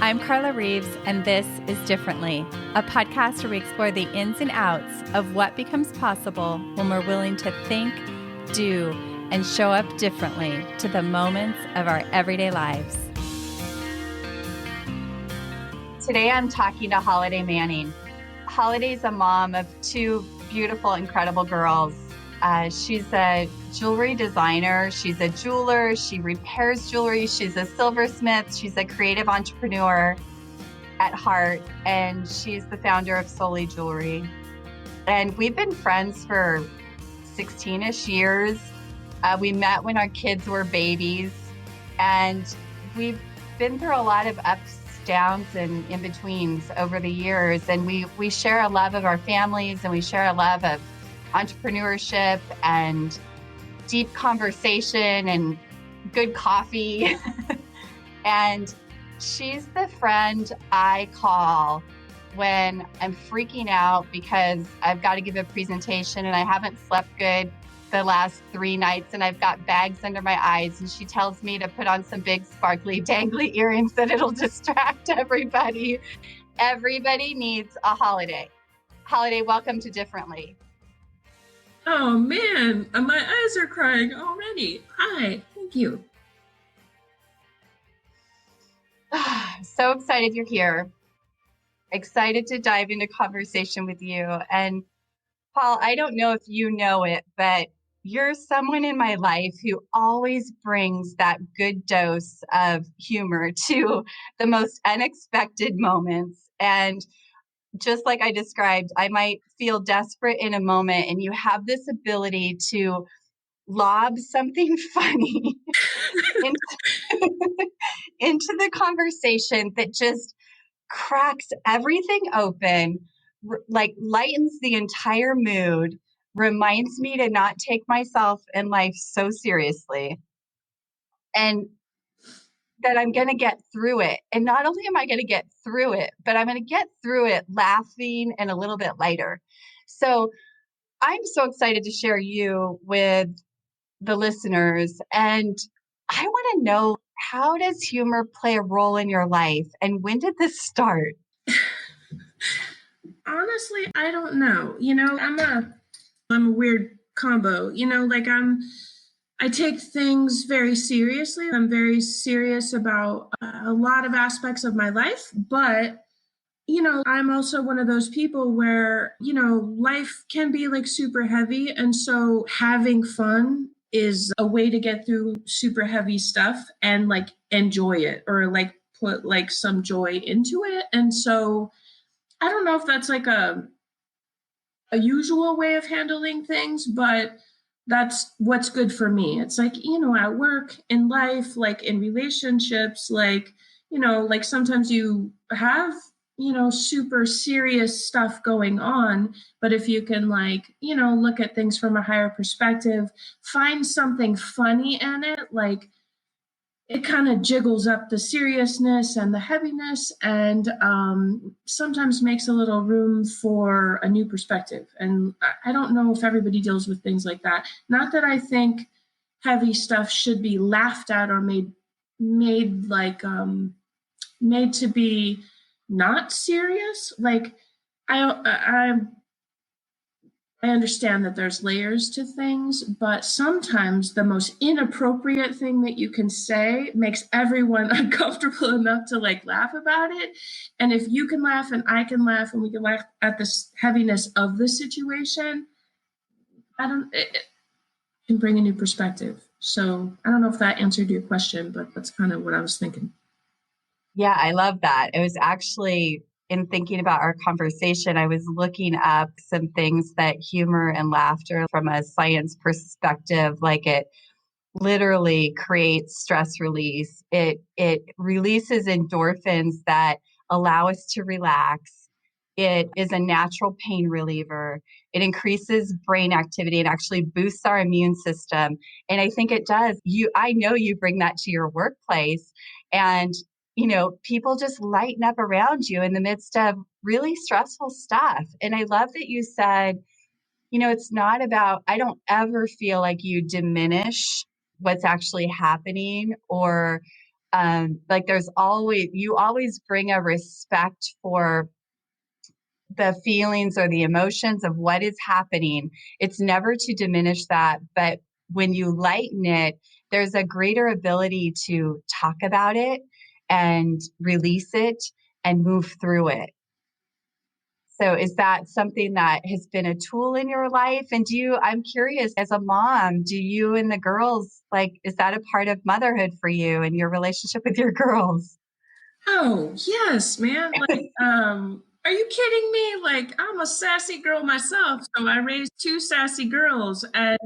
I'm Carla Reeves, and this is Differently, a podcast where we explore the ins and outs of what becomes possible when we're willing to think, do, and show up differently to the moments of our everyday lives. Today, I'm talking to Holiday Manning. Holiday's a mom of two beautiful, incredible girls. She's a jewelry designer. She's a jeweler. She repairs jewelry. She's a silversmith. She's a creative entrepreneur at heart, and she's the founder of Solely Jewelry. And we've been friends for 16-ish years. We met when our kids were babies, and we've been through a lot of ups, downs, and in-betweens over the years. And we share a love of our families, and we share a love of entrepreneurship and deep conversation and good coffee. And she's the friend I call when I'm freaking out because I've got to give a presentation and I haven't slept good the last 3 nights and I've got bags under my eyes, and she tells me to put on some big sparkly dangly earrings that it'll distract everybody. Everybody needs a Holiday. Holiday, welcome to Differently. Oh man, my eyes are crying already. Hi, thank you. So excited you're here. Excited to dive into conversation with you. And Paul, I don't know if you know it, but you're someone in my life who always brings that good dose of humor to the most unexpected moments. And just like I described, I might feel desperate in a moment, and you have this ability to lob something funny into the conversation that just cracks everything open, like lightens the entire mood, reminds me to not take myself and life so seriously, and that I'm going to get through it. And not only am I going to get through it, but I'm going to get through it laughing and a little bit lighter. So I'm so excited to share you with the listeners. And I want to know, how does humor play a role in your life? And when did this start? Honestly, I don't know. I'm a weird combo. I take things very seriously. I'm very serious about a lot of aspects of my life, but I'm also one of those people where, life can be like super heavy. And so having fun is a way to get through super heavy stuff and like enjoy it, or like put like some joy into it. And so I don't know if that's like a usual way of handling things, but that's what's good for me. It's like, at work, in life, like in relationships, like, like sometimes you have, super serious stuff going on, but if you can like, look at things from a higher perspective, find something funny in it, like it kind of jiggles up the seriousness and the heaviness, and sometimes makes a little room for a new perspective. And I don't know if everybody deals with things like that. Not that I think heavy stuff should be laughed at or made to be not serious. Like I understand that there's layers to things, but sometimes the most inappropriate thing that you can say makes everyone uncomfortable enough to like laugh about it. And if you can laugh and I can laugh and we can laugh at the heaviness of the situation, it can bring a new perspective. So I don't know if that answered your question, but that's kind of what I was thinking. Yeah, I love that. It was actually, in thinking about our conversation, I was looking up some things that humor and laughter from a science perspective, like it literally creates stress release. It releases endorphins that allow us to relax. It is a natural pain reliever. It increases brain activity and actually boosts our immune system. And I think it does. I know you bring that to your workplace, and people just lighten up around you in the midst of really stressful stuff. And I love that you said, it's not about, I don't ever feel like you diminish what's actually happening or Like you always bring a respect for the feelings or the emotions of what is happening. It's never to diminish that, but when you lighten it, there's a greater ability to talk about it and release it and move through it. So is that something that has been a tool in your life? And I'm curious, as a mom, do you and the girls, like, is that a part of motherhood for you and your relationship with your girls? Oh, yes, man. Like, are you kidding me? Like, I'm a sassy girl myself. So I raised two sassy girls. And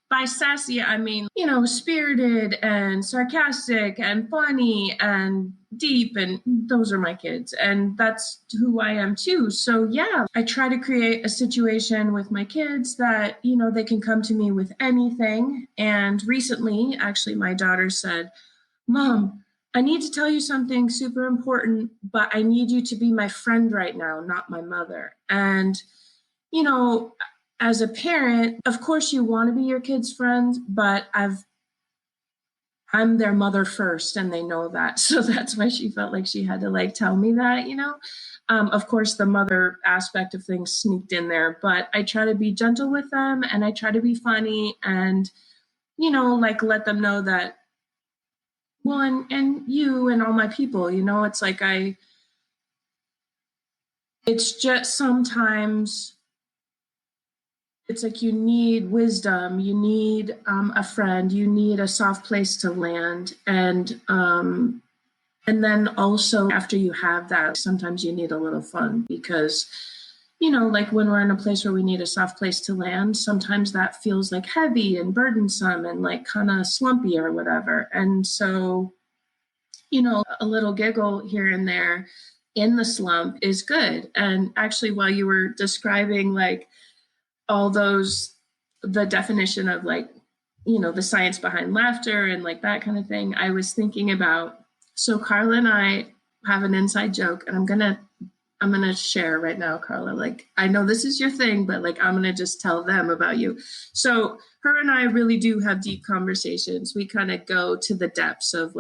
by sassy, I mean, spirited and sarcastic and funny and deep. And those are my kids. And that's who I am too. So, yeah, I try to create a situation with my kids that, they can come to me with anything. And recently, actually, my daughter said, Mom, I need to tell you something super important, but I need you to be my friend right now, not my mother. And, you know, as a parent, of course you want to be your kids' friends, but I'm their mother first and they know that. So that's why she felt like she had to tell me that. Of course, the mother aspect of things sneaked in there, but I try to be gentle with them and I try to be funny and, let them know that well, and you and all my people, it's like it's just sometimes it's like you need wisdom, you need a friend, you need a soft place to land, and then also after you have that, sometimes you need a little fun because like when we're in a place where we need a soft place to land, sometimes that feels like heavy and burdensome and like kind of slumpy or whatever, and so a little giggle here and there in the slump is good. And actually, while you were describing all those, the definition of the science behind laughter and that kind of thing, I was thinking about, so Carla and I have an inside joke and I'm gonna share right now, Carla. I know this is your thing, but I'm gonna just tell them about you. So her and I really do have deep conversations. We kind of go to the depths of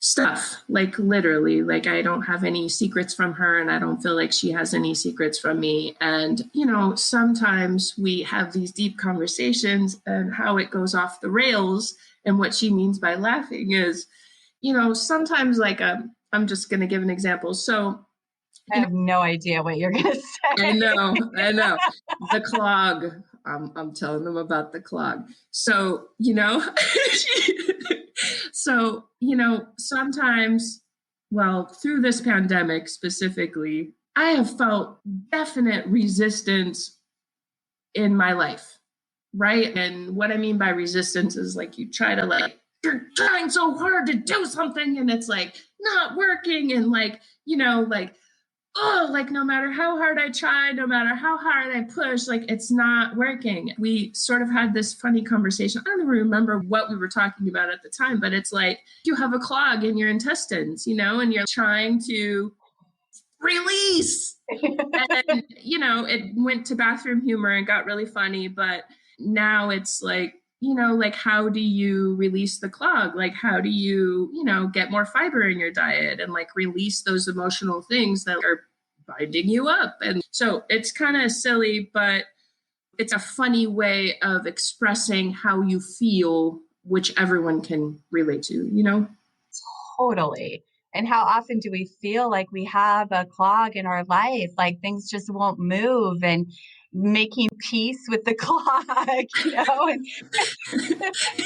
stuff, literally, I don't have any secrets from her and I don't feel like she has any secrets from me. And sometimes we have these deep conversations and how it goes off the rails. And what she means by laughing is sometimes I'm just going to give an example. So I have no idea what you're going to say. I know the clog. I'm telling them about the clog. So so sometimes, well, through this pandemic specifically, I have felt definite resistance in my life, right? And what I mean by resistance is you try to you're trying so hard to do something and it's not working and no matter how hard I try, no matter how hard I push, it's not working. We sort of had this funny conversation. I don't even remember what we were talking about at the time, but it's you have a clog in your intestines, and you're trying to release. And, it went to bathroom humor and got really funny, but now it's how do you release the clog? How do you, get more fiber in your diet and release those emotional things that are binding you up? And so it's kind of silly, but it's a funny way of expressing how you feel, which everyone can relate to. Totally. And how often do we feel like we have a clog in our life? Like things just won't move and making peace with the clog,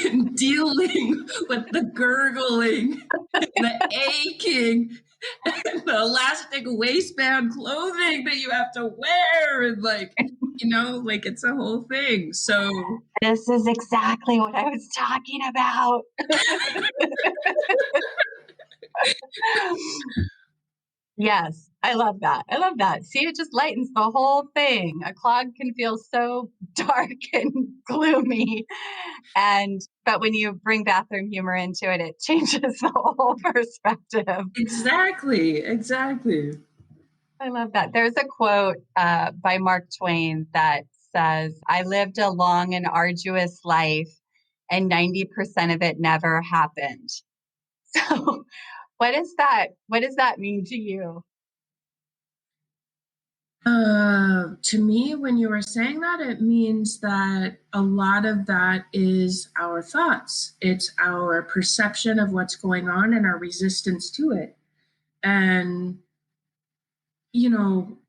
and dealing with the gurgling, the aching, and the elastic waistband clothing that you have to wear. And it's a whole thing. So this is exactly what I was talking about. Yes, I love that. I love that. See, it just lightens the whole thing. A clog can feel so dark and gloomy. But when you bring bathroom humor into it, it changes the whole perspective. Exactly. I love that. There's a quote by Mark Twain that says, I lived a long and arduous life, and 90% of it never happened. So what does that mean to you? To me, when you were saying that, it means that a lot of that is our thoughts. It's our perception of what's going on and our resistance to it. And,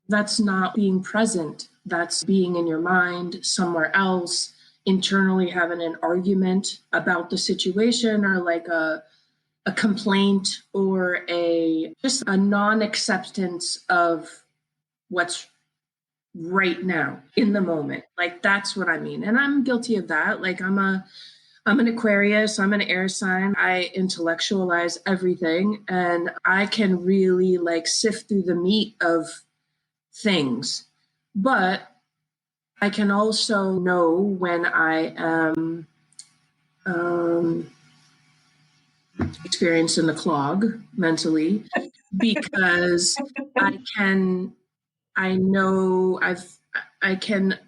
that's not being present. That's being in your mind somewhere else, internally having an argument about the situation, or like a complaint, or a just a non-acceptance of what's right now in the moment. Like, that's what I mean. And I'm guilty of that. Like, I'm an Aquarius, I'm an air sign. I intellectualize everything, and I can really like sift through the meat of things. But I can also know when I am experiencing the clog mentally, because I know I can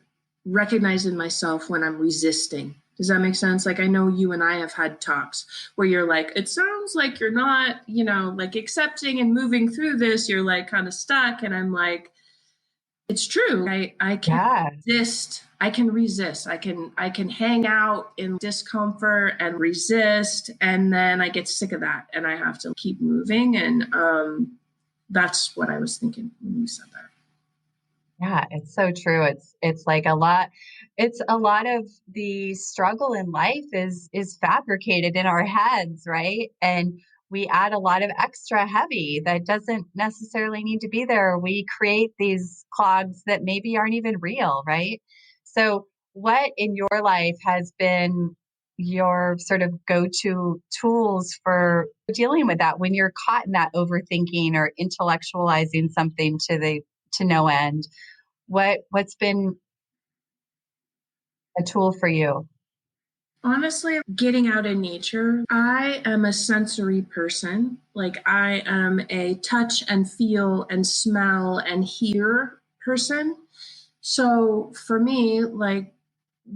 recognize in myself when I'm resisting. Does that make sense? Like, I know you and I have had talks where you're like, it sounds like you're not, like accepting and moving through this. You're like kind of stuck. And I'm like, it's true. I can Yeah. resist. I can resist. I can hang out in discomfort and resist. And then I get sick of that and I have to keep moving. And that's what I was thinking when you said that. Yeah, it's so true. It's like it's a lot of the struggle in life is fabricated in our heads, right? And we add a lot of extra heavy that doesn't necessarily need to be there. We create these clogs that maybe aren't even real, right? So what in your life has been your sort of go-to tools for dealing with that when you're caught in that overthinking or intellectualizing something to no end? What's been a tool for you? Honestly, getting out in nature. I am a sensory person. Like, I am a touch and feel and smell and hear person. So for me, like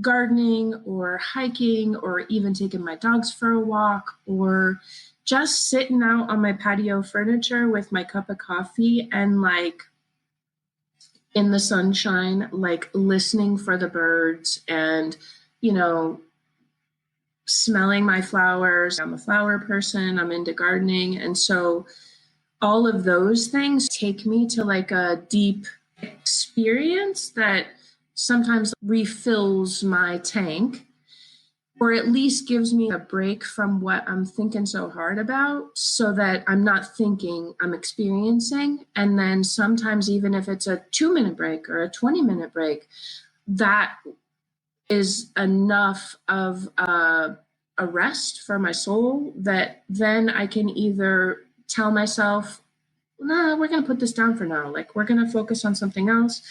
gardening or hiking or even taking my dogs for a walk or just sitting out on my patio furniture with my cup of coffee and like in the sunshine, like listening for the birds and, you know, smelling my flowers. I'm a flower person, I'm into gardening. And so all of those things take me to like a deep experience that sometimes refills my tank, or at least gives me a break from what I'm thinking so hard about, so that I'm not thinking, I'm experiencing. And then sometimes, even if it's a 2 minute break or a 20-minute break, that is enough of a rest for my soul that then I can either tell myself, nah, we're going to put this down for now. Like, we're going to focus on something else.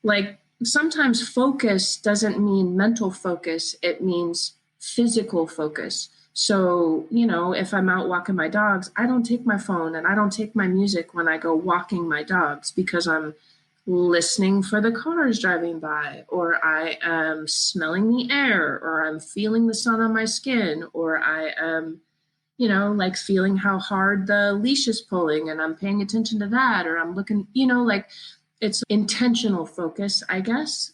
Like, sometimes focus doesn't mean mental focus, it means physical focus. So, if I'm out walking my dogs, I don't take my phone and I don't take my music when I go walking my dogs, because I'm listening for the cars driving by, or I am smelling the air, or I'm feeling the sun on my skin, or I am, like feeling how hard the leash is pulling and I'm paying attention to that, or I'm looking, like it's intentional focus, I guess,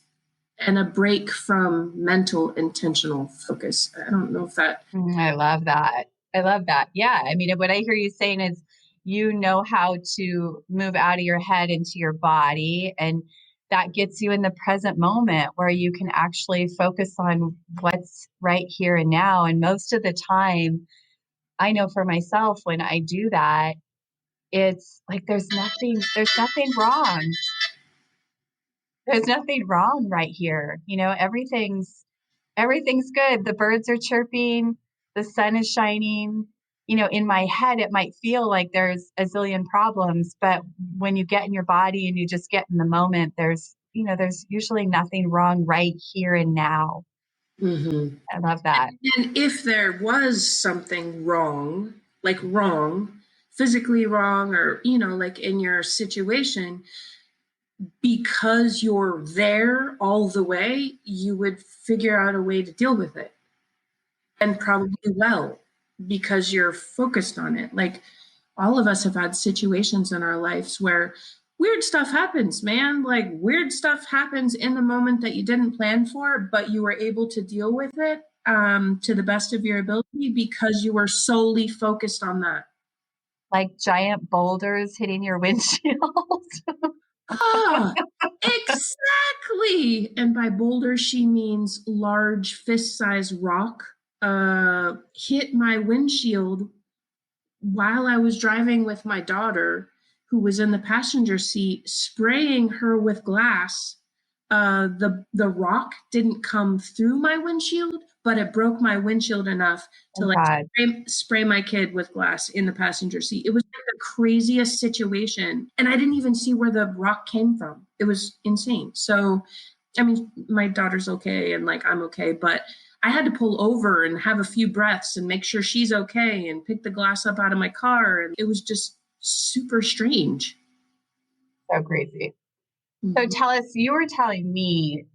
and a break from mental intentional focus. I don't know if that. I love that. I love that. Yeah. I mean, what I hear you saying is you know how to move out of your head into your body, and that gets you in the present moment where you can actually focus on what's right here and now. And most of the time, I know for myself, when I do that, it's like there's nothing wrong. There's nothing wrong right here. Everything's good. The birds are chirping, the sun is shining. In my head, it might feel like there's a zillion problems, but when you get in your body and you just get in the moment, there's usually nothing wrong right here and now. Mm-hmm. I love that. And if there was something wrong, like wrong, physically wrong, or, like in your situation, because you're there all the way, you would figure out a way to deal with it, and probably well. because you're focused on it. Like all of us have had situations in our lives where weird stuff happens, man. Like weird stuff happens in the moment that you didn't plan for, but you were able to deal with it to the best of your ability because you were solely focused on that. Like giant boulders hitting your windshield. Ah, exactly. And by boulder, she means large fist-sized rock hit my windshield while I was driving with my daughter, who was in the passenger seat, spraying her with glass. The rock didn't come through my windshield, but it broke my windshield enough to spray my kid with glass in the passenger seat. It was like the craziest situation, and I didn't even see where the rock came from. It was insane. So, I mean, my daughter's okay, and like I'm okay, but I had to pull over and have a few breaths and make sure she's okay and pick the glass up out of my car. And it was just super strange. So crazy. So tell us, you were telling me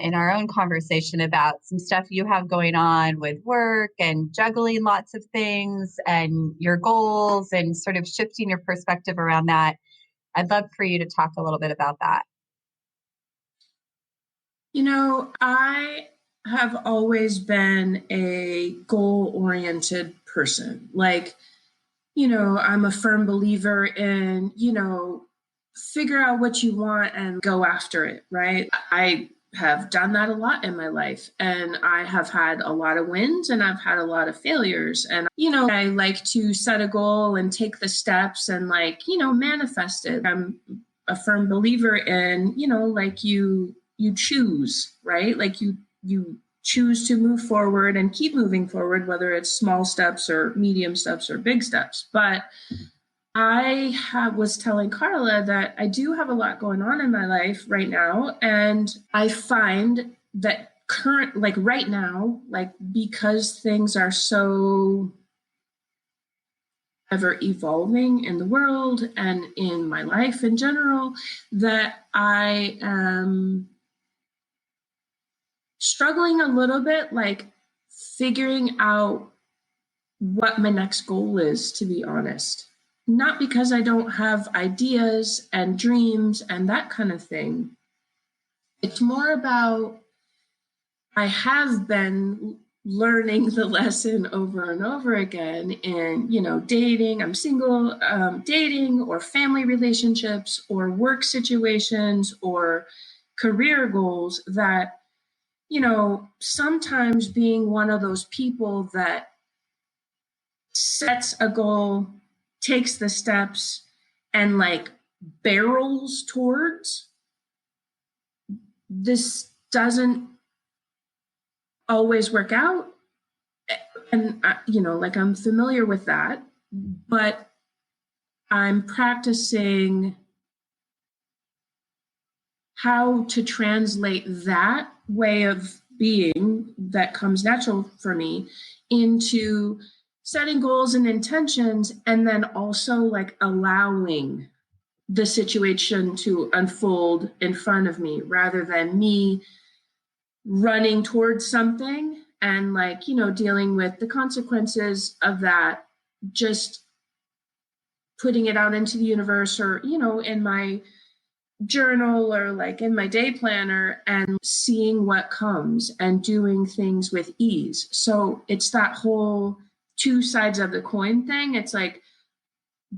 in our own conversation about some stuff you have going on with work and juggling lots of things and your goals and sort of shifting your perspective around that. I'd love for you to talk a little bit about that. You know, I have always been a goal-oriented person. Like, you know, I'm a firm believer in, you know, figure out what you want and go after it, right? I have done that a lot in my life, and I have had a lot of wins and I've had a lot of failures. And, you know, I like to set a goal and take the steps and like, you know, manifest it. I'm a firm believer in, you know, like you choose, right? Like you choose to move forward and keep moving forward, whether it's small steps or medium steps or big steps. But was telling Carla that I do have a lot going on in my life right now. And I find that right now, like because things are so ever evolving in the world and in my life in general, that I am struggling a little bit, like figuring out what my next goal is, to be honest. Not because I don't have ideas and dreams and that kind of thing. It's more about I have been learning the lesson over and over again in, you know, dating. I'm single, dating or family relationships or work situations or career goals that, you know, sometimes being one of those people that sets a goal, takes the steps, and like barrels towards, this doesn't always work out. And, you know, like I'm familiar with that, but I'm practicing how to translate that way of being that comes natural for me into setting goals and intentions, and then also like allowing the situation to unfold in front of me rather than me running towards something and like, you know, dealing with the consequences of that, just putting it out into the universe or, you know, in my journal or like in my day planner and seeing what comes and doing things with ease. So it's that whole two sides of the coin thing. It's like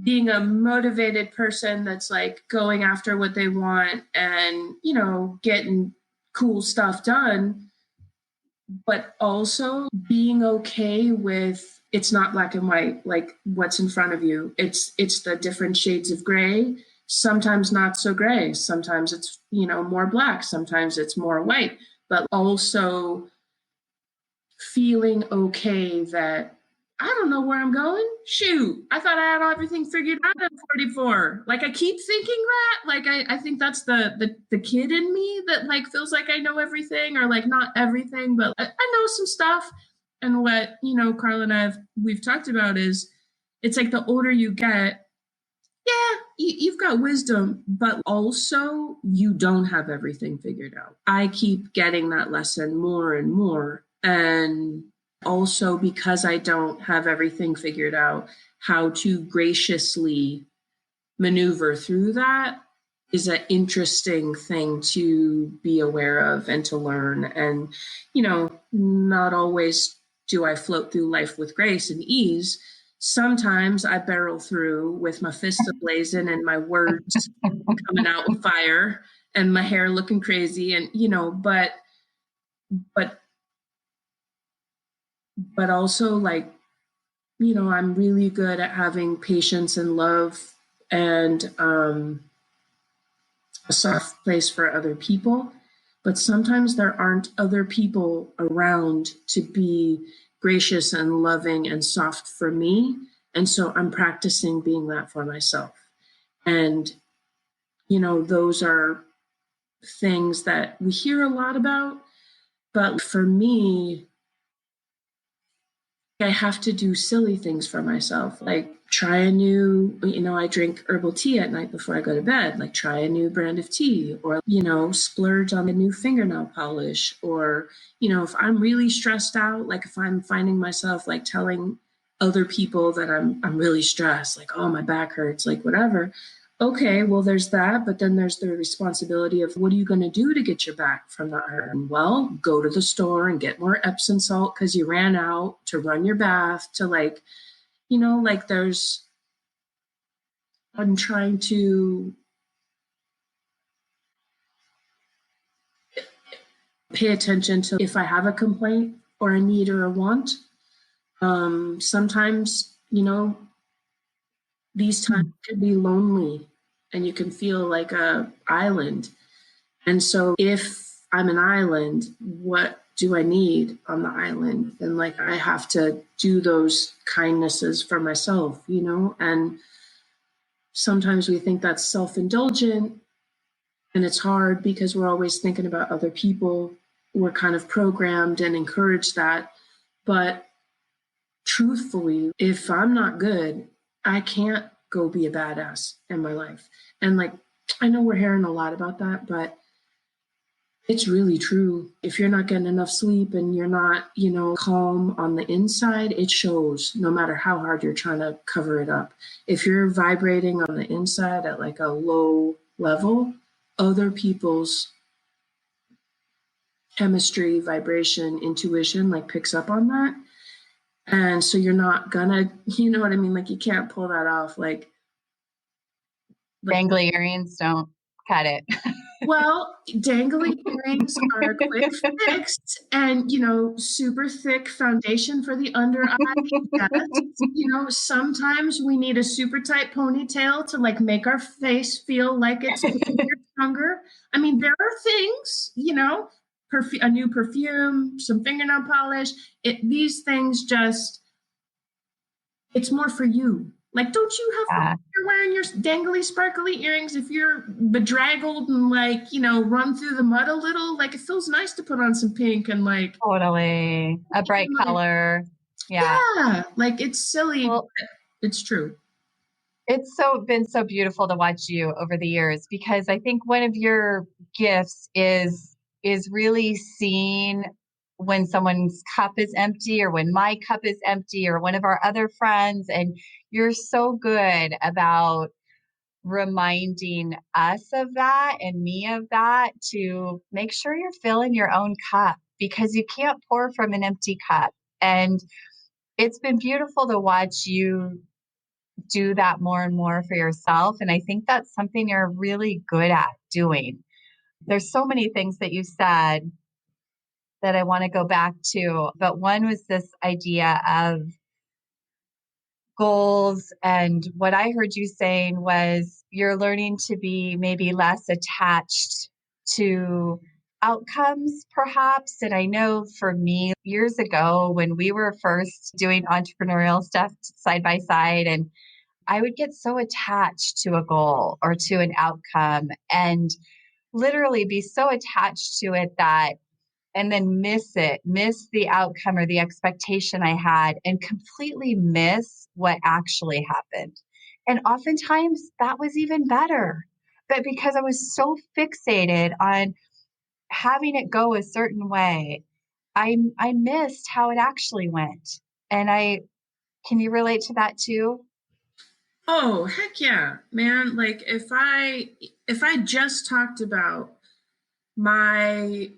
being a motivated person that's like going after what they want and, you know, getting cool stuff done, but also being okay with it's not black and white, like what's in front of you. It's the different shades of gray. Sometimes not so gray. Sometimes it's, you know, more black. Sometimes it's more white, but also feeling okay that I don't know where I'm going. Shoot, I thought I had everything figured out at 44. Like I keep thinking that. Like I think that's the kid in me that like feels like I know everything, or like not everything, but I know some stuff. And what, you know, Carla and we've talked about is it's like the older you get, yeah, you've got wisdom, but also you don't have everything figured out. I keep getting that lesson more and more. And Also, because I don't have everything figured out, how to graciously maneuver through that is an interesting thing to be aware of and to learn. And, not always do I float through life with grace and ease. Sometimes I barrel through with my fist ablazing and my words coming out with fire and my hair looking crazy. And, but, but also like, I'm really good at having patience and love and a soft place for other people. But sometimes there aren't other people around to be gracious and loving and soft for me. And so I'm practicing being that for myself. And, those are things that we hear a lot about. But for me, I have to do silly things for myself, like try a new, I drink herbal tea at night before I go to bed, like try a new brand of tea or, splurge on a new fingernail polish. Or, if I'm really stressed out, like if I'm finding myself like telling other people that I'm really stressed, like, oh, my back hurts, like whatever. Okay, well, there's that, but then there's the responsibility of what are you going to do to get your back from not hurting? Well, go to the store and get more Epsom salt because you ran out, to run your bath, to like, there's, I'm trying to pay attention to if I have a complaint or a need or a want. Sometimes, these times can be lonely and you can feel like a island. And so if I'm an island, what do I need on the island? And like, I have to do those kindnesses for myself, and sometimes we think that's self-indulgent and it's hard because we're always thinking about other people. We're kind of programmed and encourage that. But truthfully, if I'm not good, I can't go be a badass in my life. And like, I know we're hearing a lot about that, but it's really true. If you're not getting enough sleep and you're not, calm on the inside, it shows no matter how hard you're trying to cover it up. If you're vibrating on the inside at like a low level, other people's chemistry, vibration, intuition like picks up on that. And so you're not gonna, you know what I mean? Like you can't pull that off. Like dangly earrings don't cut it. Well, dangly earrings are a quick fix and, super thick foundation for the under eye. Yes. Sometimes we need a super tight ponytail to like make our face feel like it's stronger. I mean, there are things, a new perfume, some fingernail polish. These things just, it's more for you. Like, don't you have you're wearing your dangly, sparkly earrings if you're bedraggled and like, run through the mud a little? Like, it feels nice to put on some pink and like totally a bright color. Yeah, like it's silly, but it's true. It's been so beautiful to watch you over the years because I think one of your gifts is really seeing when someone's cup is empty or when my cup is empty or one of our other friends. And you're so good about reminding us of that and me of that to make sure you're filling your own cup because you can't pour from an empty cup. And it's been beautiful to watch you do that more and more for yourself. And I think that's something you're really good at doing. There's so many things that you said that I want to go back to, but one was this idea of goals. And what I heard you saying was you're learning to be maybe less attached to outcomes, perhaps. And I know for me, years ago, when we were first doing entrepreneurial stuff side by side, and I would get so attached to a goal or to an outcome and literally be so attached to it that and then miss the outcome or the expectation I had and completely miss what actually happened. And oftentimes that was even better. But because I was so fixated on having it go a certain way, I missed how it actually went. And can you relate to that too? Oh, heck yeah, man. Like if I just talked about my,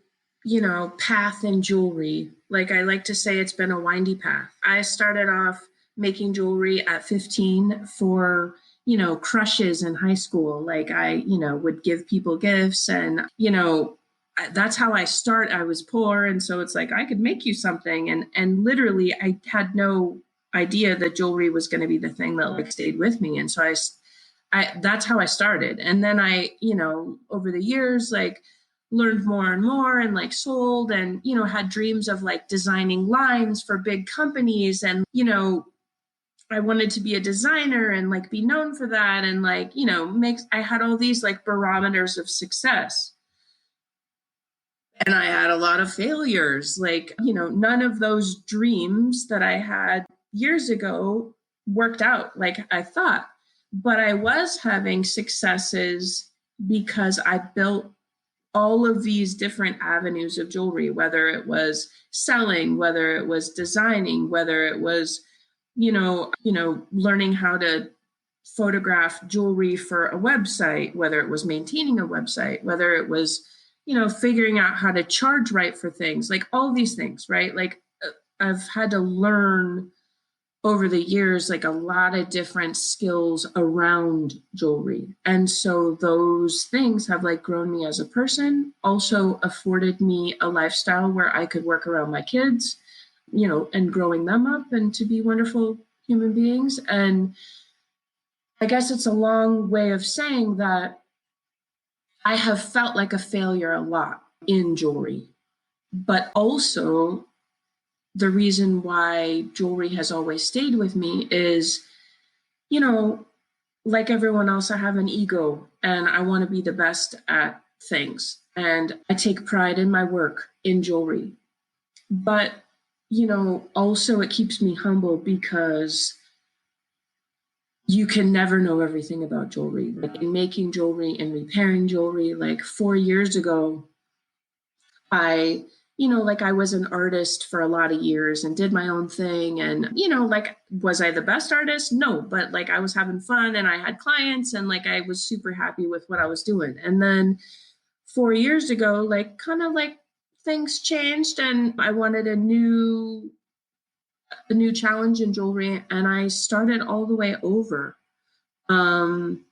path in jewelry, like I like to say it's been a windy path. I started off making jewelry at 15 for, crushes in high school. Like I, would give people gifts and, that's how I start. I was poor. And so it's like, I could make you something. And literally I had no idea that jewelry was going to be the thing that like stayed with me. And so that's how I started. And then I, over the years, like learned more and more and like sold and, had dreams of like designing lines for big companies. And, I wanted to be a designer and like be known for that. And like, I had all these like barometers of success. And I had a lot of failures. Like, none of those dreams that I had years ago worked out like I thought. But I was having successes because I built all of these different avenues of jewelry, whether it was selling, whether it was designing, whether it was, learning how to photograph jewelry for a website, whether it was maintaining a website, whether it was, figuring out how to charge right for things, like all these things, right? Like I've had to learn over the years, like a lot of different skills around jewelry. And so those things have like grown me as a person, also afforded me a lifestyle where I could work around my kids, and growing them up and to be wonderful human beings. And I guess it's a long way of saying that I have felt like a failure a lot in jewelry, but also the reason why jewelry has always stayed with me is, like everyone else, I have an ego and I want to be the best at things. And I take pride in my work in jewelry. But, also it keeps me humble because you can never know everything about jewelry. Like in making jewelry and repairing jewelry, like 4 years ago, I, like I was an artist for a lot of years and did my own thing. And, like, was I the best artist? No, but like I was having fun and I had clients and like I was super happy with what I was doing. And then 4 years ago, like kind of like things changed and I wanted a new challenge in jewelry and I started all the way over. Um,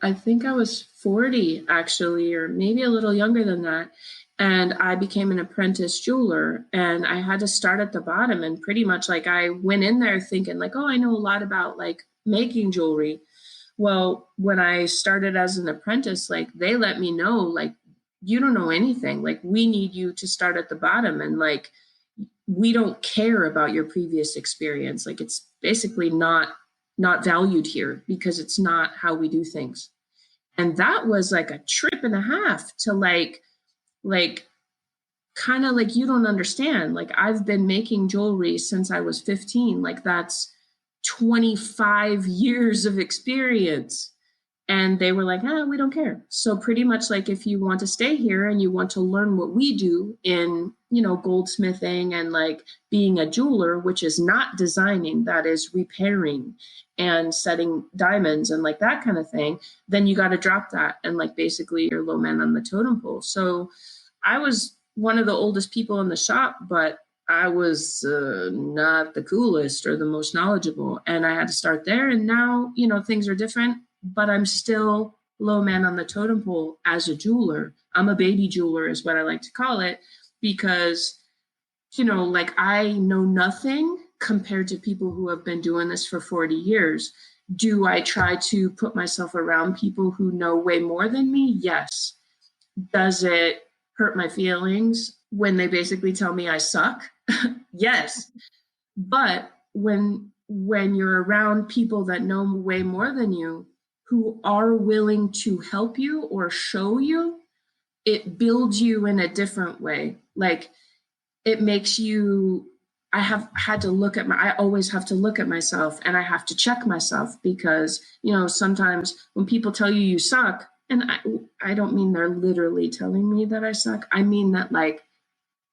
I think I was 40 actually, or maybe a little younger than that. And I became an apprentice jeweler and I had to start at the bottom. And pretty much like I went in there thinking like, oh, I know a lot about like making jewelry. Well, when I started as an apprentice, like they let me know, like, you don't know anything. Like, we need you to start at the bottom. And like, we don't care about your previous experience. Like, it's basically not valued here because it's not how we do things. And that was like a trip and a half to like kind of like, you don't understand. Like I've been making jewelry since I was 15. Like that's 25 years of experience. And they were like, we don't care. So pretty much like if you want to stay here and you want to learn what we do in, goldsmithing and like being a jeweler, which is not designing, that is repairing and setting diamonds and like that kind of thing, then you got to drop that. And like basically you're low man on the totem pole. So I was one of the oldest people in the shop, but I was not the coolest or the most knowledgeable. And I had to start there. And now, things are different, but I'm still low man on the totem pole as a jeweler. I'm a baby jeweler is what I like to call it because, like I know nothing compared to people who have been doing this for 40 years. Do I try to put myself around people who know way more than me? Yes. Does it hurt my feelings when they basically tell me I suck? Yes. But when you're around people that know way more than you, who are willing to help you or show you, it builds you in a different way. Like it makes you, I always have to look at myself and I have to check myself because, sometimes when people tell you you suck, And I don't mean they're literally telling me that I suck. I mean that, like,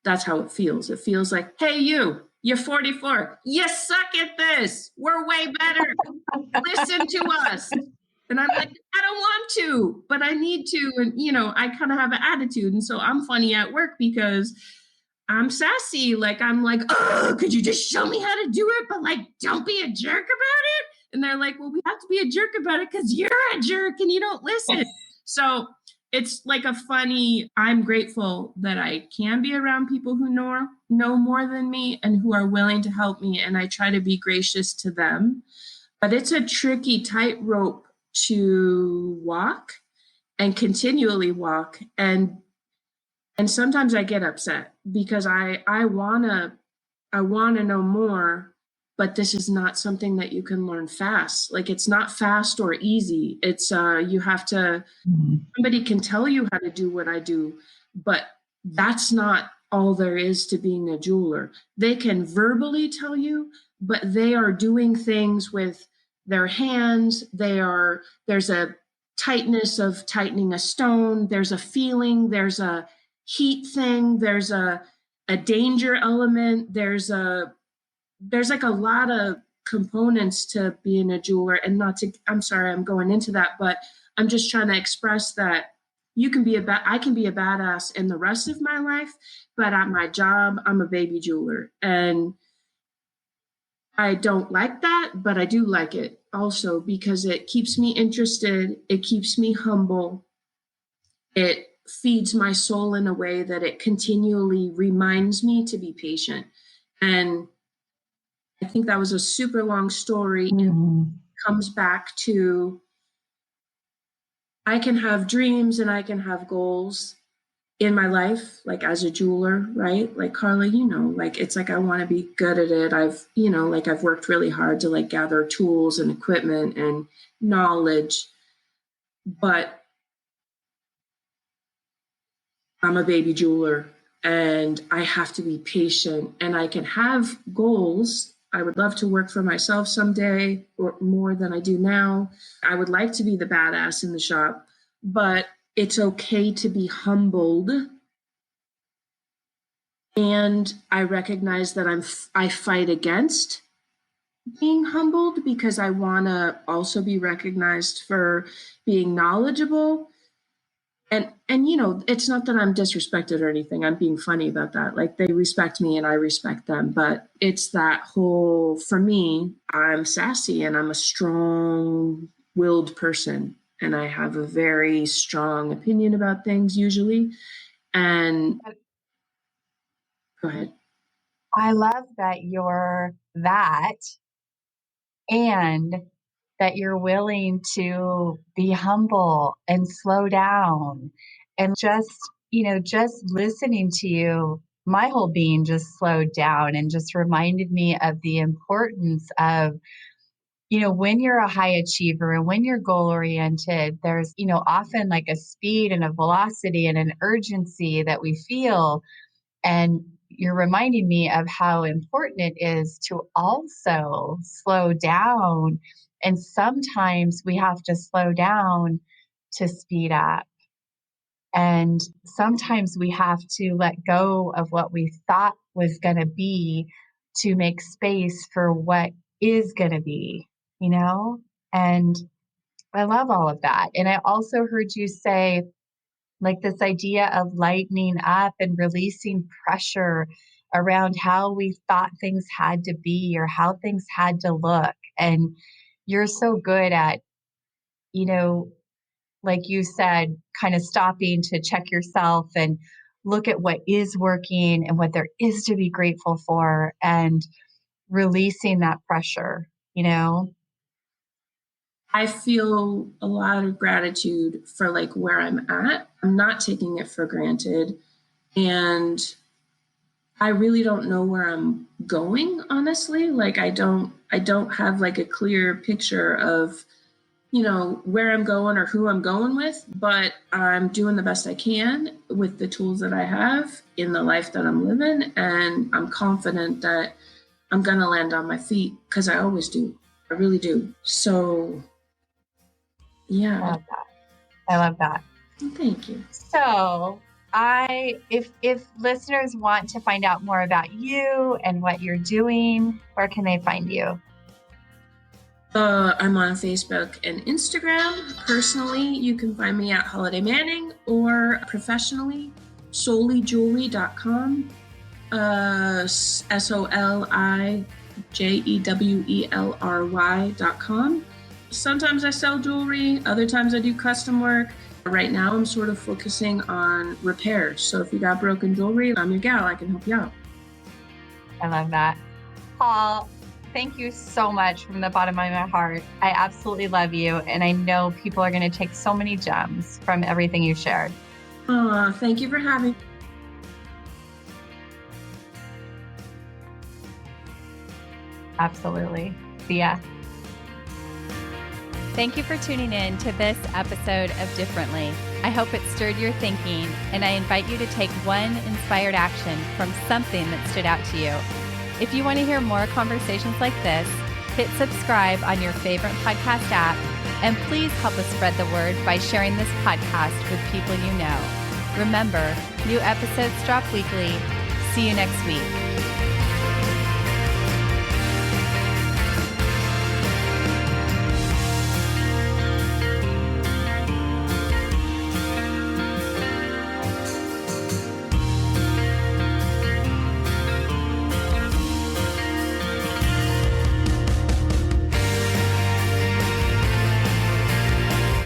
that's how it feels. It feels like, hey, you're 44. You suck at this. We're way better. Listen to us. And I'm like, I don't want to, but I need to. And, you know, I kind of have an attitude. And so I'm funny at work because I'm sassy. Like, I'm like, oh, could you just show me how to do it? But, like, don't be a jerk about it. And they're like, well, we have to be a jerk about it because you're a jerk and you don't listen. So it's like a funny, I'm grateful that I can be around people who know more than me and who are willing to help me. And I try to be gracious to them. But it's a tricky tightrope to walk and continually walk. And sometimes I get upset because I wanna know more, but this is not something that you can learn fast. Like, it's not fast or easy. It's you have to, somebody can tell you how to do what I do, but that's not all there is to being a jeweler. They can verbally tell you, but they are doing things with their hands. There's a tightness of tightening a stone. There's a feeling, there's a heat thing, there's a danger element, there's like a lot of components to being a jeweler. And I'm sorry, I'm going into that, but I'm just trying to express that I can be a badass in the rest of my life, but at my job, I'm a baby jeweler. And I don't like that, but I do like it also because it keeps me interested. It keeps me humble. It feeds my soul in a way that it continually reminds me to be patient. And I think that was a super long story. And comes back to, I can have dreams and I can have goals in my life, like as a jeweler, right? Like, Carla, you know, like, it's like, I want to be good at it. I've worked really hard to, like, gather tools and equipment and knowledge, but I'm a baby jeweler and I have to be patient, and I can have goals. I would love to work for myself someday, or more than I do now. I would like to be the badass in the shop, but it's okay to be humbled. And I recognize that I fight against being humbled because I want to also be recognized for being knowledgeable. And you know, it's not that I'm disrespected or anything. I'm being funny about that. Like, they respect me and I respect them. But it's that whole, for me, I'm sassy and I'm a strong-willed person. And I have a very strong opinion about things usually. And go ahead. I love that you're that, and that you're willing to be humble and slow down, and just listening to you, my whole being just slowed down and just reminded me of the importance of, when you're a high achiever and when you're goal oriented, there's, often like a speed and a velocity and an urgency that we feel. And you're reminding me of how important it is to also slow down. And sometimes we have to slow down to speed up. And sometimes we have to let go of what we thought was going to be to make space for what is going to be, And I love all of that. And I also heard you say, like, this idea of lightening up and releasing pressure around how we thought things had to be or how things had to look. And you're so good at, like you said, kind of stopping to check yourself and look at what is working and what there is to be grateful for, and releasing that pressure. I feel a lot of gratitude for, like, where I'm at. I'm not taking it for granted. And I really don't know where I'm going, honestly. Like, I don't have, like, a clear picture of, where I'm going or who I'm going with, but I'm doing the best I can with the tools that I have in the life that I'm living. And I'm confident that I'm going to land on my feet, because I always do. I really do. So, yeah. I love that. Thank you. So if listeners want to find out more about you and what you're doing, where can they find you? I'm on Facebook and Instagram. Personally, you can find me at Holiday Manning, or professionally, soulijewelry.com. SOLIJEWELRY.com. Sometimes I sell jewelry, other times I do custom work. Right now I'm sort of focusing on repairs. So if you got broken jewelry, I'm your gal, I can help you out. I love that. Paul, thank you so much from the bottom of my heart. I absolutely love you, and I know people are going to take so many gems from everything you shared. Thank you for having me. Absolutely. See ya. Thank you for tuning in to this episode of Differently. I hope it stirred your thinking, and I invite you to take one inspired action from something that stood out to you. If you want to hear more conversations like this, hit subscribe on your favorite podcast app, and please help us spread the word by sharing this podcast with people you know. Remember, new episodes drop weekly. See you next week.